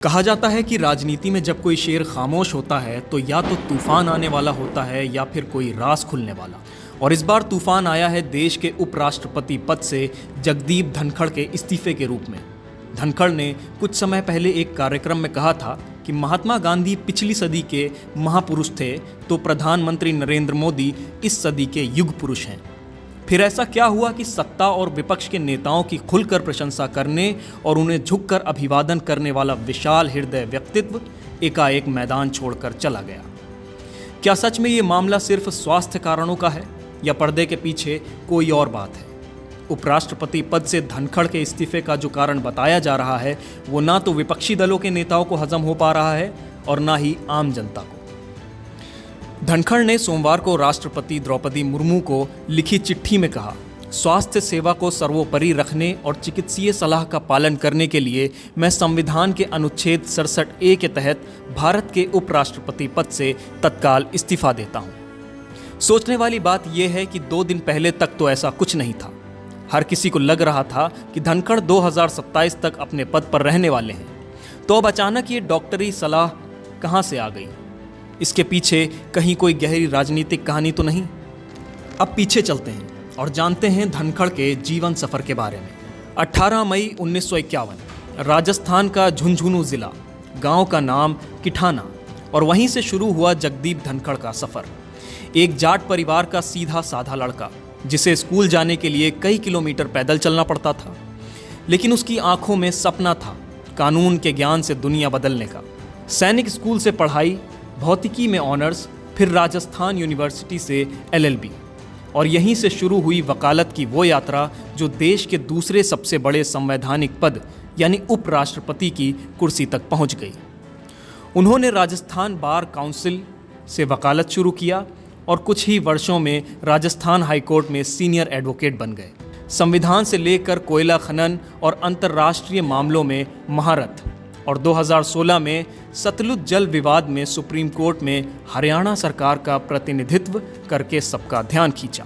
कहा जाता है कि राजनीति में जब कोई शेर खामोश होता है तो या तो तूफान आने वाला होता है या फिर कोई राज खुलने वाला। और इस बार तूफान आया है देश के उपराष्ट्रपति पद से जगदीप धनखड़ के इस्तीफे के रूप में। धनखड़ ने कुछ समय पहले एक कार्यक्रम में कहा था कि महात्मा गांधी पिछली सदी के महापुरुष थे तो प्रधानमंत्री नरेंद्र मोदी इस सदी के युग पुरुष हैं। फिर ऐसा क्या हुआ कि सत्ता और विपक्ष के नेताओं की खुलकर प्रशंसा करने और उन्हें झुककर अभिवादन करने वाला विशाल हृदय व्यक्तित्व एकाएक मैदान छोड़कर चला गया। क्या सच में ये मामला सिर्फ स्वास्थ्य कारणों का है या पर्दे के पीछे कोई और बात है? उपराष्ट्रपति पद से धनखड़ के इस्तीफे का जो कारण बताया जा रहा है वो ना तो विपक्षी दलों के नेताओं को हजम हो पा रहा है और ना ही आम जनता को। धनखड़ ने सोमवार को राष्ट्रपति द्रौपदी मुर्मू को लिखी चिट्ठी में कहा, स्वास्थ्य सेवा को सर्वोपरि रखने और चिकित्सीय सलाह का पालन करने के लिए मैं संविधान के अनुच्छेद 67A के तहत भारत के उपराष्ट्रपति पद से तत्काल इस्तीफा देता हूं। सोचने वाली बात यह है कि 2 दिन पहले तक तो ऐसा कुछ नहीं था। हर किसी को लग रहा था कि धनखड़ 2027 तक अपने पद पर रहने वाले हैं। तो अब अचानक ये डॉक्टरी सलाह कहां से आ गई? इसके पीछे कहीं कोई गहरी राजनीतिक कहानी तो नहीं? अब पीछे चलते हैं और जानते हैं धनखड़ के जीवन सफर के बारे में। 18 मई 1951 राजस्थान का झुंझुनू जिला, गांव का नाम किठाना, और वहीं से शुरू हुआ जगदीप धनखड़ का सफर। एक जाट परिवार का सीधा साधा लड़का जिसे स्कूल जाने के लिए कई किलोमीटर पैदल चलना पड़ता था, लेकिन उसकी आंखों में सपना था कानून के ज्ञान से दुनिया बदलने का। सैनिक स्कूल से पढ़ाई, भौतिकी में ऑनर्स, फिर राजस्थान यूनिवर्सिटी से LLB, और यहीं से शुरू हुई वकालत की वो यात्रा जो देश के दूसरे सबसे बड़े संवैधानिक पद यानी उपराष्ट्रपति की कुर्सी तक पहुंच गई। उन्होंने राजस्थान बार काउंसिल से वकालत शुरू किया और कुछ ही वर्षों में राजस्थान हाईकोर्ट में सीनियर एडवोकेट बन गए। संविधान से लेकर कोयला खनन और अंतर्राष्ट्रीय मामलों में महारथ, और 2016 में सतलुज जल विवाद में सुप्रीम कोर्ट में हरियाणा सरकार का प्रतिनिधित्व करके सबका ध्यान खींचा।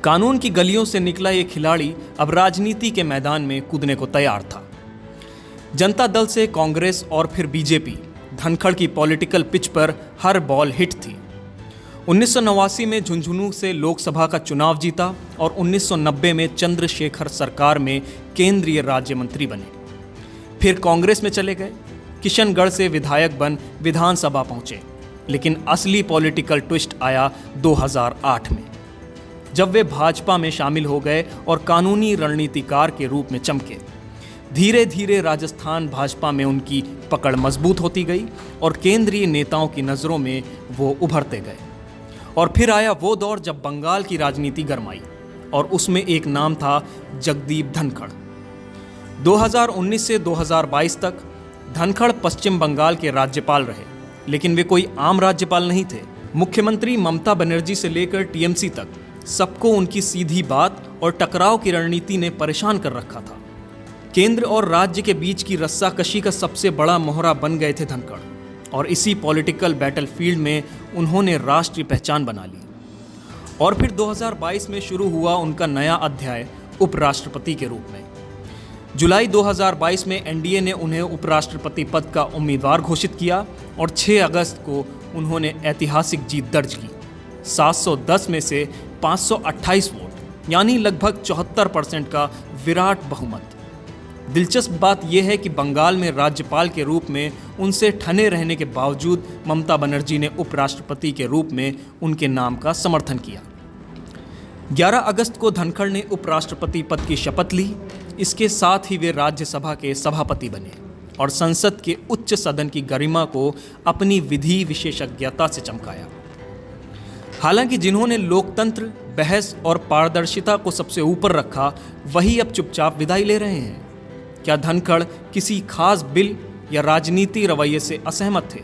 कानून की गलियों से निकला ये खिलाड़ी अब राजनीति के मैदान में कूदने को तैयार था। जनता दल से कांग्रेस और फिर बीजेपी, धनखड़ की पॉलिटिकल पिच पर हर बॉल हिट थी। 1989 में झुंझुनू से लोकसभा का चुनाव जीता और 1990 में चंद्रशेखर सरकार में केंद्रीय राज्य मंत्री बने। फिर कांग्रेस में चले गए, किशनगढ़ से विधायक बन विधानसभा पहुंचे। लेकिन असली पॉलिटिकल ट्विस्ट आया 2008 में, जब वे भाजपा में शामिल हो गए और कानूनी रणनीतिकार के रूप में चमके। धीरे धीरे राजस्थान भाजपा में उनकी पकड़ मजबूत होती गई और केंद्रीय नेताओं की नज़रों में वो उभरते गए। और फिर आया वो दौर जब बंगाल की राजनीति गरमाई और उसमें एक नाम था जगदीप धनखड़। 2019 से 2022 तक धनखड़ पश्चिम बंगाल के राज्यपाल रहे, लेकिन वे कोई आम राज्यपाल नहीं थे। मुख्यमंत्री ममता बनर्जी से लेकर TMC तक सबको उनकी सीधी बात और टकराव की रणनीति ने परेशान कर रखा था। केंद्र और राज्य के बीच की रस्साकशी का सबसे बड़ा मोहरा बन गए थे धनखड़, और इसी पॉलिटिकल बैटलफील्ड में उन्होंने राष्ट्रीय पहचान बना ली। और फिर 2022 में शुरू हुआ उनका नया अध्याय उपराष्ट्रपति के रूप में। जुलाई 2022 में NDA ने उन्हें उपराष्ट्रपति पद का उम्मीदवार घोषित किया और 6 अगस्त को उन्होंने ऐतिहासिक जीत दर्ज की। 710 में से 528 वोट यानी लगभग 74% का विराट बहुमत। दिलचस्प बात यह है कि बंगाल में राज्यपाल के रूप में उनसे ठने रहने के बावजूद ममता बनर्जी ने उपराष्ट्रपति के रूप में उनके नाम का समर्थन किया। 11 अगस्त को धनखड़ ने उपराष्ट्रपति पद की शपथ ली। इसके साथ ही वे राज्यसभा के सभापति बने और संसद के उच्च सदन की गरिमा को अपनी विधि विशेषज्ञता से चमकाया। हालांकि जिन्होंने लोकतंत्र, बहस और पारदर्शिता को सबसे ऊपर रखा, वही अब चुपचाप विदाई ले रहे हैं। क्या धनखड़ किसी खास बिल या राजनीति रवैये से असहमत थे,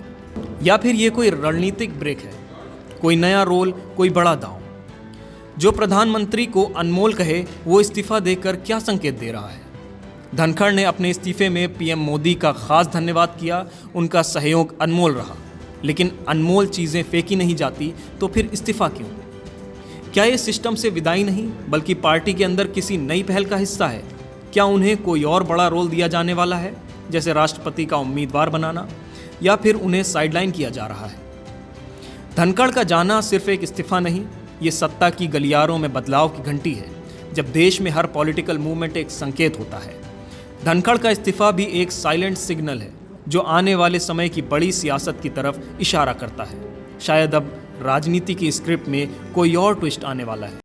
या फिर ये कोई रणनीतिक ब्रेक है, कोई नया रोल, कोई बड़ा दांव? जो प्रधानमंत्री को अनमोल कहे वो इस्तीफा देकर क्या संकेत दे रहा है? धनखड़ ने अपने इस्तीफे में PM मोदी का खास धन्यवाद किया। उनका सहयोग अनमोल रहा, लेकिन अनमोल चीज़ें फेंकी नहीं जाती तो फिर इस्तीफा क्यों? क्या ये सिस्टम से विदाई नहीं बल्कि पार्टी के अंदर किसी नई पहल का हिस्सा है? क्या उन्हें कोई और बड़ा रोल दिया जाने वाला है? जैसे राष्ट्रपति का उम्मीदवार बनाना, या फिर उन्हें साइडलाइन किया जा रहा है। धनखड़ का जाना सिर्फ एक इस्तीफा नहीं, ये सत्ता की गलियारों में बदलाव की घंटी है। जब देश में हर पॉलिटिकल मूवमेंट एक संकेत होता है, धनखड़ का इस्तीफा भी एक साइलेंट सिग्नल है जो आने वाले समय की बड़ी सियासत की तरफ इशारा करता है। शायद अब राजनीति की स्क्रिप्ट में कोई और ट्विस्ट आने वाला है।